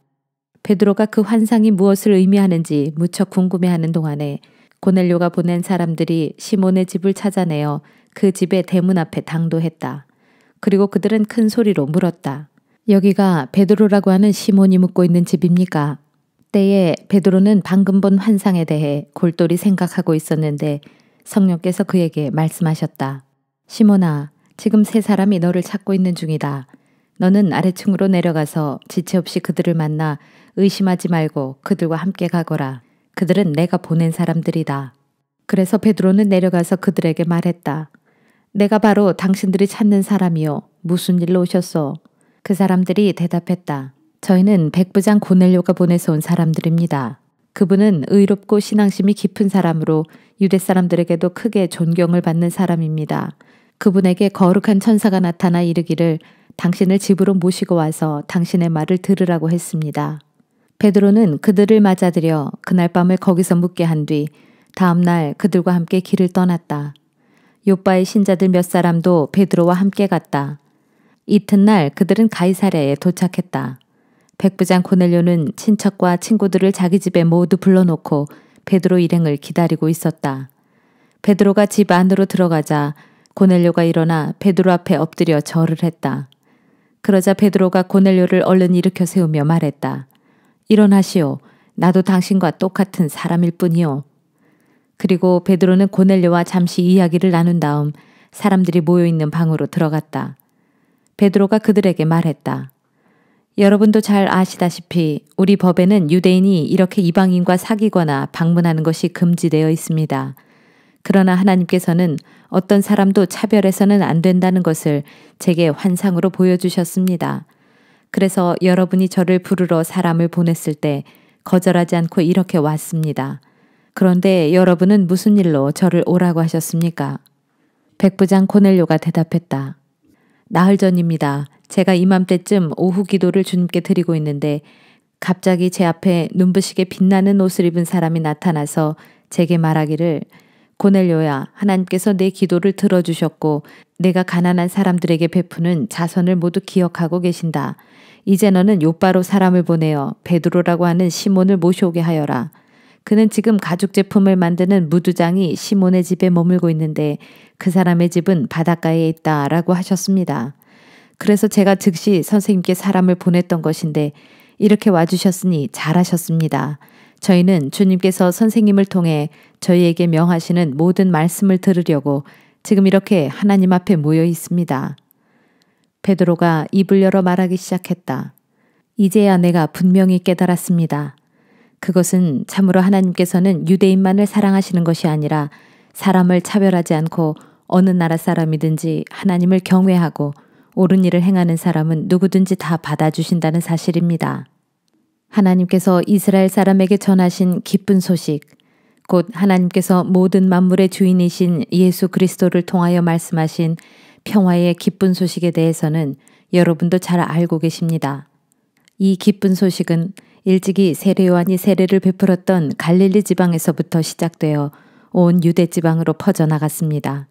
베드로가 그 환상이 무엇을 의미하는지 무척 궁금해하는 동안에 고넬료가 보낸 사람들이 시몬의 집을 찾아내어 그 집의 대문 앞에 당도했다. 그리고 그들은 큰 소리로 물었다. 여기가 베드로라고 하는 시몬이 묵고 있는 집입니까? 때에 베드로는 방금 본 환상에 대해 골똘히 생각하고 있었는데 성령께서 그에게 말씀하셨다. 시몬아, 지금 3사람이 너를 찾고 있는 중이다. 너는 아래층으로 내려가서 지체 없이 그들을 만나 의심하지 말고 그들과 함께 가거라. 그들은 내가 보낸 사람들이다. 그래서 베드로는 내려가서 그들에게 말했다. 내가 바로 당신들이 찾는 사람이요. 무슨 일로 오셨소? 그 사람들이 대답했다. 저희는 백부장 고넬료가 보내서 온 사람들입니다. 그분은 의롭고 신앙심이 깊은 사람으로 유대 사람들에게도 크게 존경을 받는 사람입니다. 그분에게 거룩한 천사가 나타나 이르기를 당신을 집으로 모시고 와서 당신의 말을 들으라고 했습니다. 베드로는 그들을 맞아들여 그날 밤을 거기서 묵게 한 뒤 다음 날 그들과 함께 길을 떠났다. 요빠의 신자들 몇 사람도 베드로와 함께 갔다. 이튿날 그들은 가이사랴에 도착했다. 백부장 고넬료는 친척과 친구들을 자기 집에 모두 불러놓고 베드로 일행을 기다리고 있었다. 베드로가 집 안으로 들어가자 고넬료가 일어나 베드로 앞에 엎드려 절을 했다. 그러자 베드로가 고넬료를 얼른 일으켜 세우며 말했다. 일어나시오. 나도 당신과 똑같은 사람일 뿐이요. 그리고 베드로는 고넬료와 잠시 이야기를 나눈 다음 사람들이 모여있는 방으로 들어갔다. 베드로가 그들에게 말했다. 여러분도 잘 아시다시피 우리 법에는 유대인이 이렇게 이방인과 사귀거나 방문하는 것이 금지되어 있습니다. 그러나 하나님께서는 어떤 사람도 차별해서는 안 된다는 것을 제게 환상으로 보여주셨습니다. 그래서 여러분이 저를 부르러 사람을 보냈을 때 거절하지 않고 이렇게 왔습니다. 그런데 여러분은 무슨 일로 저를 오라고 하셨습니까? 백부장 고넬료가 대답했다. 나흘 전입니다. 제가 이맘때쯤 오후 기도를 주님께 드리고 있는데 갑자기 제 앞에 눈부시게 빛나는 옷을 입은 사람이 나타나서 제게 말하기를 고넬료야, 하나님께서 내 기도를 들어주셨고 내가 가난한 사람들에게 베푸는 자선을 모두 기억하고 계신다. 이제 너는 요빠로 사람을 보내어 베드로라고 하는 시몬을 모셔오게 하여라. 그는 지금 가죽 제품을 만드는 무두장이 시몬의 집에 머물고 있는데 그 사람의 집은 바닷가에 있다라고 하셨습니다. 그래서 제가 즉시 선생님께 사람을 보냈던 것인데 이렇게 와주셨으니 잘하셨습니다. 저희는 주님께서 선생님을 통해 저희에게 명하시는 모든 말씀을 들으려고 지금 이렇게 하나님 앞에 모여 있습니다. 베드로가 입을 열어 말하기 시작했다. 이제야 내가 분명히 깨달았습니다. 그것은 참으로 하나님께서는 유대인만을 사랑하시는 것이 아니라 사람을 차별하지 않고 어느 나라 사람이든지 하나님을 경외하고 옳은 일을 행하는 사람은 누구든지 다 받아주신다는 사실입니다. 하나님께서 이스라엘 사람에게 전하신 기쁜 소식, 곧 하나님께서 모든 만물의 주인이신 예수 그리스도를 통하여 말씀하신 평화의 기쁜 소식에 대해서는 여러분도 잘 알고 계십니다. 이 기쁜 소식은 일찍이 세례 요한이 세례를 베풀었던 갈릴리 지방에서부터 시작되어 온 유대 지방으로 퍼져나갔습니다.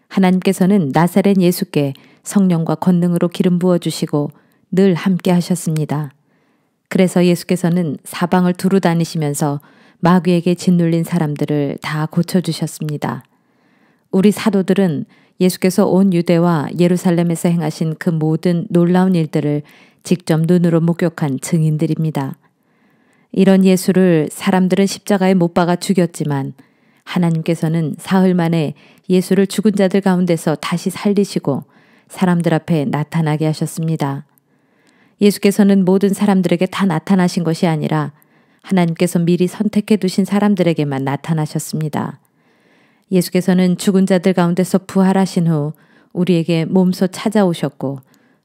하나님께서는 나사렛 예수께 성령과 권능으로 기름 부어주시고 늘 함께 하셨습니다. 그래서 예수께서는 사방을 두루 다니시면서 마귀에게 짓눌린 사람들을 다 고쳐주셨습니다. 우리 사도들은 예수께서 온 유대와 예루살렘에서 행하신 그 모든 놀라운 일들을 직접 눈으로 목격한 증인들입니다. 이런 예수를 사람들은 십자가에 못 박아 죽였지만 하나님께서는 사흘 만에 예수를 죽은 자들 가운데서 다시 살리시고 사람들 앞에 나타나게 하셨습니다. 예수께서는 모든 사람들에게 다 나타나신 것이 아니라 하나님께서 미리 선택해 두신 사람들에게만 나타나셨습니다. 예수께서는 죽은 자들 가운데서 부활하신 후 우리에게 몸소 찾아오셨고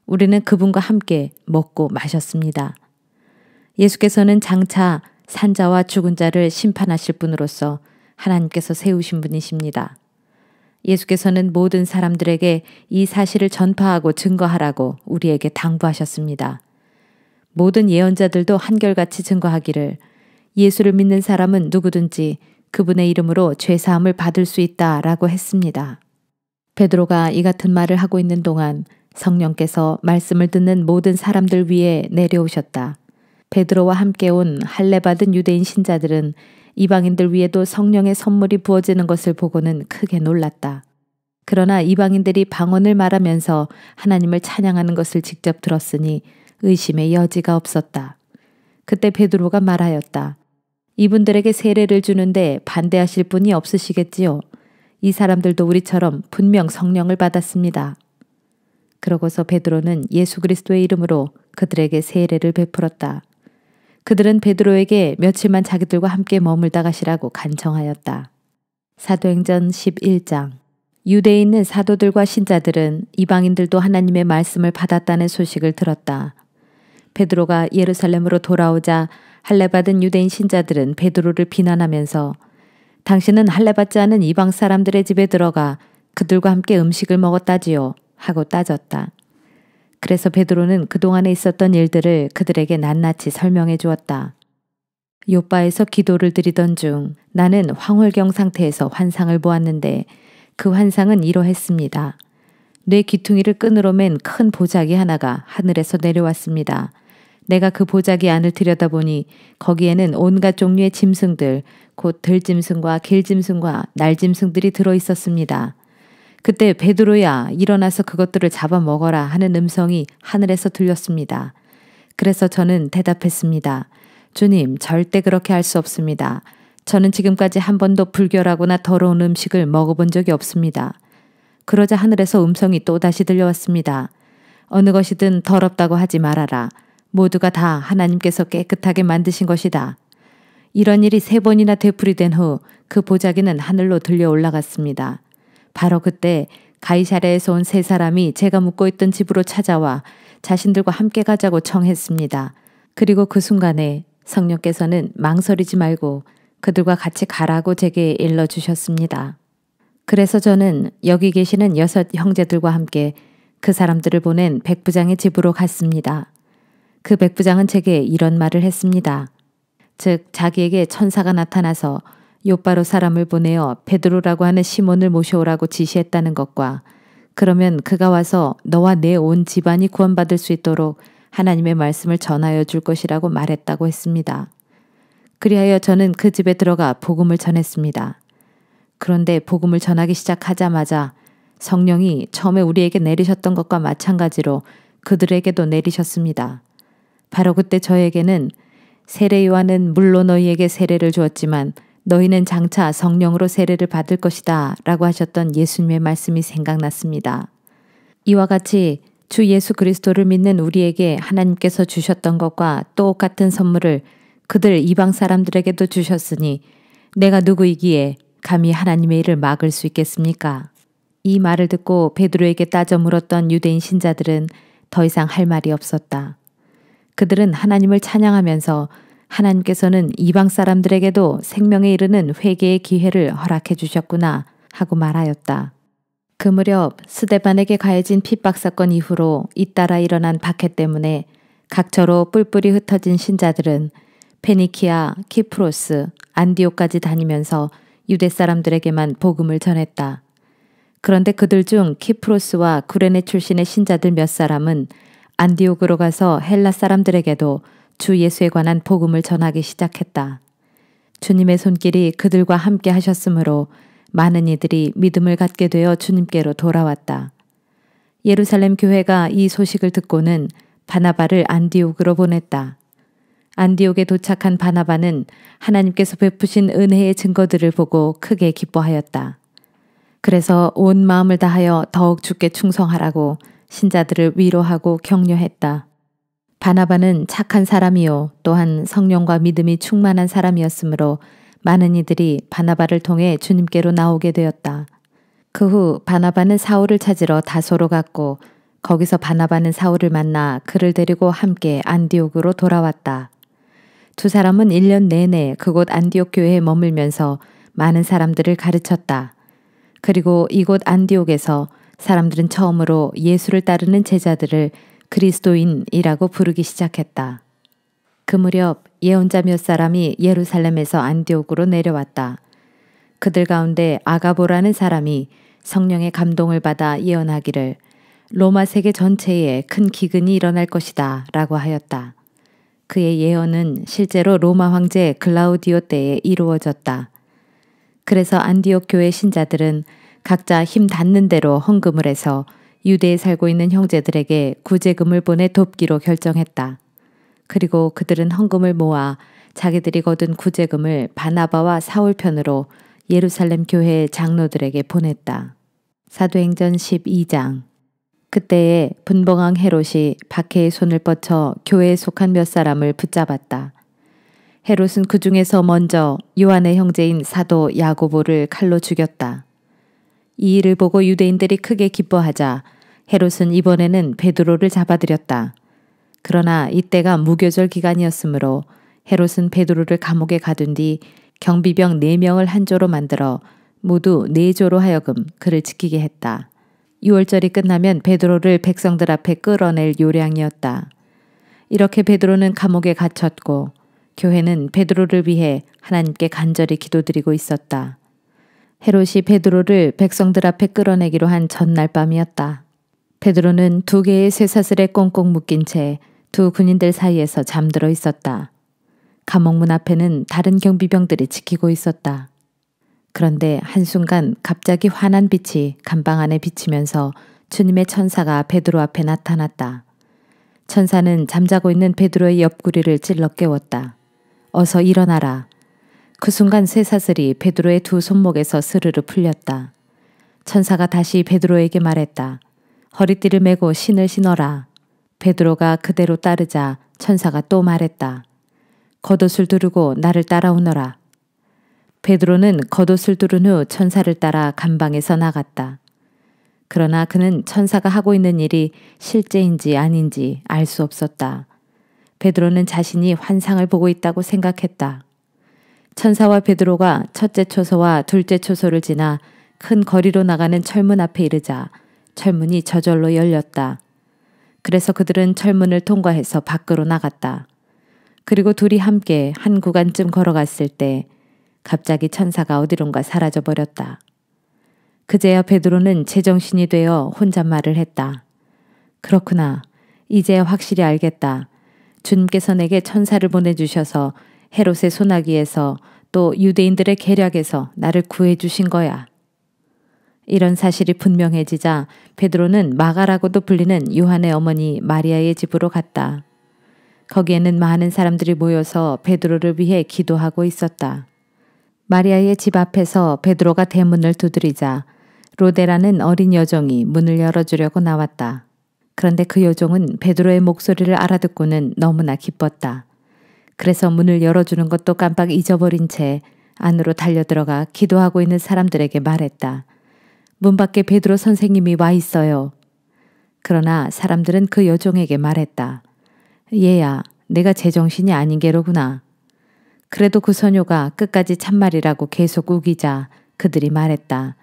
우리는 그분과 함께 먹고 마셨습니다. 예수께서는 장차 산자와 죽은 자를 심판하실 분으로서 하나님께서 세우신 분이십니다. 예수께서는 모든 사람들에게 이 사실을 전파하고 증거하라고 우리에게 당부하셨습니다. 모든 예언자들도 한결같이 증거하기를 예수를 믿는 사람은 누구든지 그분의 이름으로 죄사함을 받을 수 있다라고 했습니다. 베드로가 이 같은 말을 하고 있는 동안 성령께서 말씀을 듣는 모든 사람들 위에 내려오셨다. 베드로와 함께 온 할례 받은 유대인 신자들은 이방인들 위에도 성령의 선물이 부어지는 것을 보고는 크게 놀랐다. 그러나 이방인들이 방언을 말하면서 하나님을 찬양하는 것을 직접 들었으니 의심의 여지가 없었다. 그때 베드로가 말하였다. 이분들에게 세례를 주는데 반대하실 분이 없으시겠지요. 이 사람들도 우리처럼 분명 성령을 받았습니다. 그러고서 베드로는 예수 그리스도의 이름으로 그들에게 세례를 베풀었다. 그들은 베드로에게 며칠만 자기들과 함께 머물다 가시라고 간청하였다. 사도행전 11장. 유대에 있는 사도들과 신자들은 이방인들도 하나님의 말씀을 받았다는 소식을 들었다. 베드로가 예루살렘으로 돌아오자 할례받은 유대인 신자들은 베드로를 비난하면서 당신은 할례받지 않은 이방 사람들의 집에 들어가 그들과 함께 음식을 먹었다지요 하고 따졌다. 그래서 베드로는 그동안에 있었던 일들을 그들에게 낱낱이 설명해 주었다. 요바에서 기도를 드리던 중 나는 황홀경 상태에서 환상을 보았는데 그 환상은 이러했습니다. 뇌 귀퉁이를 끈으로 맨 큰 보자기 하나가 하늘에서 내려왔습니다. 내가 그 보자기 안을 들여다보니 거기에는 온갖 종류의 짐승들, 곧 들짐승과 길짐승과 날짐승들이 들어있었습니다. 그때 베드로야 일어나서 그것들을 잡아먹어라 하는 음성이 하늘에서 들렸습니다. 그래서 저는 대답했습니다. 주님, 절대 그렇게 할 수 없습니다. 저는 지금까지 한 번도 불결하거나 더러운 음식을 먹어본 적이 없습니다. 그러자 하늘에서 음성이 또다시 들려왔습니다. 어느 것이든 더럽다고 하지 말아라. 모두가 다 하나님께서 깨끗하게 만드신 것이다. 이런 일이 3번이나 되풀이된 후 그 보자기는 하늘로 들려 올라갔습니다. 바로 그때 가이사랴에서 온 3사람이 제가 묵고 있던 집으로 찾아와 자신들과 함께 가자고 청했습니다. 그리고 그 순간에 성령께서는 망설이지 말고 그들과 같이 가라고 제게 일러주셨습니다. 그래서 저는 여기 계시는 6 형제들과 함께 그 사람들을 보낸 백부장의 집으로 갔습니다. 그 백부장은 제게 이런 말을 했습니다. 즉 자기에게 천사가 나타나서 요바로 사람을 보내어 베드로라고 하는 시몬을 모셔오라고 지시했다는 것과 그러면 그가 와서 너와 내 온 집안이 구원받을 수 있도록 하나님의 말씀을 전하여 줄 것이라고 말했다고 했습니다. 그리하여 저는 그 집에 들어가 복음을 전했습니다. 그런데 복음을 전하기 시작하자마자 성령이 처음에 우리에게 내리셨던 것과 마찬가지로 그들에게도 내리셨습니다. 바로 그때 저에게는 세례 요한은 물로 너희에게 세례를 주었지만 너희는 장차 성령으로 세례를 받을 것이다 라고 하셨던 예수님의 말씀이 생각났습니다. 이와 같이 주 예수 그리스도를 믿는 우리에게 하나님께서 주셨던 것과 똑같은 선물을 그들 이방 사람들에게도 주셨으니 내가 누구이기에 감히 하나님의 일을 막을 수 있겠습니까? 이 말을 듣고 베드로에게 따져 물었던 유대인 신자들은 더 이상 할 말이 없었다. 그들은 하나님을 찬양하면서 하나님께서는 이방 사람들에게도 생명에 이르는 회개의 기회를 허락해 주셨구나 하고 말하였다. 그 무렵 스데반에게 가해진 핍박 사건 이후로 잇따라 일어난 박해 때문에 각처로 뿔뿔이 흩어진 신자들은 페니키아, 키프로스, 안디옥까지 다니면서 유대 사람들에게만 복음을 전했다. 그런데 그들 중 키프로스와 구레네 출신의 신자들 몇 사람은 안디옥으로 가서 헬라 사람들에게도 주 예수에 관한 복음을 전하기 시작했다. 주님의 손길이 그들과 함께 하셨으므로 많은 이들이 믿음을 갖게 되어 주님께로 돌아왔다. 예루살렘 교회가 이 소식을 듣고는 바나바를 안디옥으로 보냈다. 안디옥에 도착한 바나바는 하나님께서 베푸신 은혜의 증거들을 보고 크게 기뻐하였다. 그래서 온 마음을 다하여 더욱 주께 충성하라고 신자들을 위로하고 격려했다. 바나바는 착한 사람이요 또한 성령과 믿음이 충만한 사람이었으므로 많은 이들이 바나바를 통해 주님께로 나오게 되었다. 그 후 바나바는 사울을 찾으러 다소로 갔고 거기서 바나바는 사울을 만나 그를 데리고 함께 안디옥으로 돌아왔다. 두 사람은 1년 내내 그곳 안디옥 교회에 머물면서 많은 사람들을 가르쳤다. 그리고 이곳 안디옥에서 사람들은 처음으로 예수를 따르는 제자들을 그리스도인이라고 부르기 시작했다. 그 무렵 예언자 몇 사람이 예루살렘에서 안디옥으로 내려왔다. 그들 가운데 아가보라는 사람이 성령의 감동을 받아 예언하기를 로마 세계 전체에 큰 기근이 일어날 것이다 라고 하였다. 그의 예언은 실제로 로마 황제 글라우디오 때에 이루어졌다. 그래서 안디옥 교회 신자들은 각자 힘 닿는 대로 헌금을 해서 유대에 살고 있는 형제들에게 구제금을 보내 돕기로 결정했다. 그리고 그들은 헌금을 모아 자기들이 거둔 구제금을 바나바와 사울 편으로 예루살렘 교회 장로들에게 보냈다. 사도행전 12장. 그때에 분봉왕 헤롯이 박해의 손을 뻗쳐 교회에 속한 몇 사람을 붙잡았다. 헤롯은 그 중에서 먼저 요한의 형제인 사도 야고보를 칼로 죽였다. 이 일을 보고 유대인들이 크게 기뻐하자 헤롯은 이번에는 베드로를 잡아들였다. 그러나 이때가 무교절 기간이었으므로 헤롯은 베드로를 감옥에 가둔 뒤 경비병 4명을 한 조로 만들어 모두 4조로 하여금 그를 지키게 했다. 6월절이 끝나면 베드로를 백성들 앞에 끌어낼 요량이었다. 이렇게 베드로는 감옥에 갇혔고 교회는 베드로를 위해 하나님께 간절히 기도드리고 있었다. 헤롯이 베드로를 백성들 앞에 끌어내기로 한 전날 밤이었다. 베드로는 2개의 쇠사슬에 꽁꽁 묶인 채 두 군인들 사이에서 잠들어 있었다. 감옥문 앞에는 다른 경비병들이 지키고 있었다. 그런데 한순간 갑자기 환한 빛이 감방 안에 비치면서 주님의 천사가 베드로 앞에 나타났다. 천사는 잠자고 있는 베드로의 옆구리를 찔러 깨웠다. 어서 일어나라. 그 순간 쇠사슬이 베드로의 두 손목에서 스르르 풀렸다. 천사가 다시 베드로에게 말했다. 허리띠를 메고 신을 신어라. 베드로가 그대로 따르자 천사가 또 말했다. 겉옷을 두르고 나를 따라오너라. 베드로는 겉옷을 두른 후 천사를 따라 감방에서 나갔다. 그러나 그는 천사가 하고 있는 일이 실제인지 아닌지 알 수 없었다. 베드로는 자신이 환상을 보고 있다고 생각했다. 천사와 베드로가 첫째 초소와 둘째 초소를 지나 큰 거리로 나가는 철문 앞에 이르자 철문이 저절로 열렸다. 그래서 그들은 철문을 통과해서 밖으로 나갔다. 그리고 둘이 함께 한 구간쯤 걸어갔을 때 갑자기 천사가 어디론가 사라져 버렸다. 그제야 베드로는 제정신이 되어 혼잣말을 했다. 그렇구나. 이제야 확실히 알겠다. 주님께서 내게 천사를 보내주셔서 헤롯의 소나기에서 또 유대인들의 계략에서 나를 구해주신 거야. 이런 사실이 분명해지자 베드로는 마가라고도 불리는 요한의 어머니 마리아의 집으로 갔다. 거기에는 많은 사람들이 모여서 베드로를 위해 기도하고 있었다. 마리아의 집 앞에서 베드로가 대문을 두드리자 로데라는 어린 여종이 문을 열어주려고 나왔다. 그런데 그 여종은 베드로의 목소리를 알아듣고는 너무나 기뻤다. 그래서 문을 열어주는 것도 깜빡 잊어버린 채 안으로 달려들어가 기도하고 있는 사람들에게 말했다. 문 밖에 베드로 선생님이 와 있어요. 그러나 사람들은 그 여종에게 말했다. 얘야, 내가 제정신이 아닌 게로구나. 그래도 그 소녀가 끝까지 참말이라고 계속 우기자 그들이 말했다.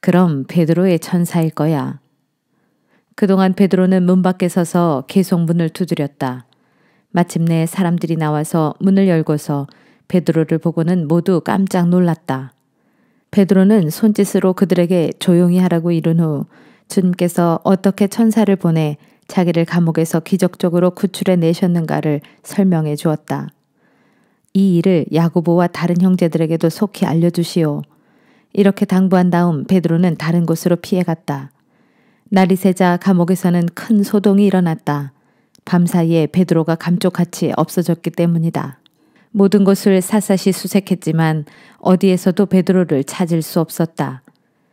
그럼 베드로의 천사일 거야. 그동안 베드로는 문 밖에 서서 계속 문을 두드렸다. 마침내 사람들이 나와서 문을 열고서 베드로를 보고는 모두 깜짝 놀랐다. 베드로는 손짓으로 그들에게 조용히 하라고 이른 후 주님께서 어떻게 천사를 보내 자기를 감옥에서 기적적으로 구출해 내셨는가를 설명해 주었다. 이 일을 야고보와 다른 형제들에게도 속히 알려주시오. 이렇게 당부한 다음 베드로는 다른 곳으로 피해갔다. 날이 새자 감옥에서는 큰 소동이 일어났다. 밤사이에 베드로가 감쪽같이 없어졌기 때문이다. 모든 것을 샅샅이 수색했지만 어디에서도 베드로를 찾을 수 없었다.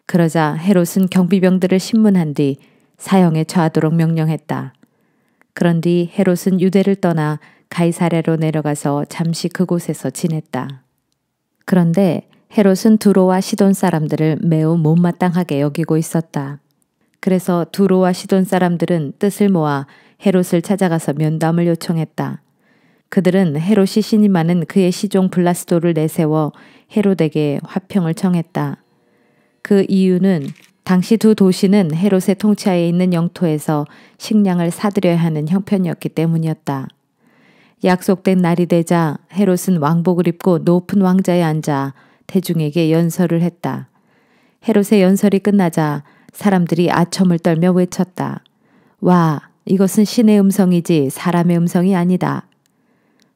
그러자 헤롯은 경비병들을 신문한 뒤 사형에 처하도록 명령했다. 그런 뒤 헤롯은 유대를 떠나 가이사랴로 내려가서 잠시 그곳에서 지냈다. 그런데 헤롯은 두로와 시돈 사람들을 매우 못마땅하게 여기고 있었다. 그래서 두로와 시돈 사람들은 뜻을 모아 헤롯을 찾아가서 면담을 요청했다. 그들은 헤롯이 신임하는 그의 시종 블라스도를 내세워 헤롯에게 화평을 청했다. 그 이유는 당시 두 도시는 헤롯의 통치하에 있는 영토에서 식량을 사들여야 하는 형편이었기 때문이었다. 약속된 날이 되자 헤롯은 왕복을 입고 높은 왕자에 앉아 대중에게 연설을 했다. 헤롯의 연설이 끝나자 사람들이 아첨을 떨며 외쳤다. 와, 이것은 신의 음성이지 사람의 음성이 아니다.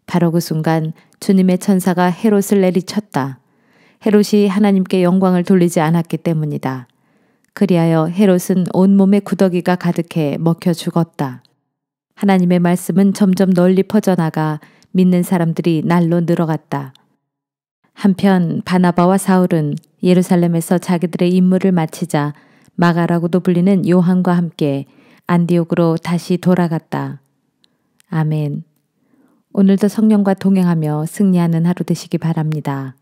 바로 그 순간 주님의 천사가 헤롯을 내리쳤다. 헤롯이 하나님께 영광을 돌리지 않았기 때문이다. 그리하여 헤롯은 온몸에 구더기가 가득해 먹혀 죽었다. 하나님의 말씀은 점점 널리 퍼져나가 믿는 사람들이 날로 늘어갔다. 한편 바나바와 사울은 예루살렘에서 자기들의 임무를 마치자 마가라고도 불리는 요한과 함께 안디옥으로 다시 돌아갔다. 아멘. 오늘도 성령과 동행하며 승리하는 하루 되시기 바랍니다.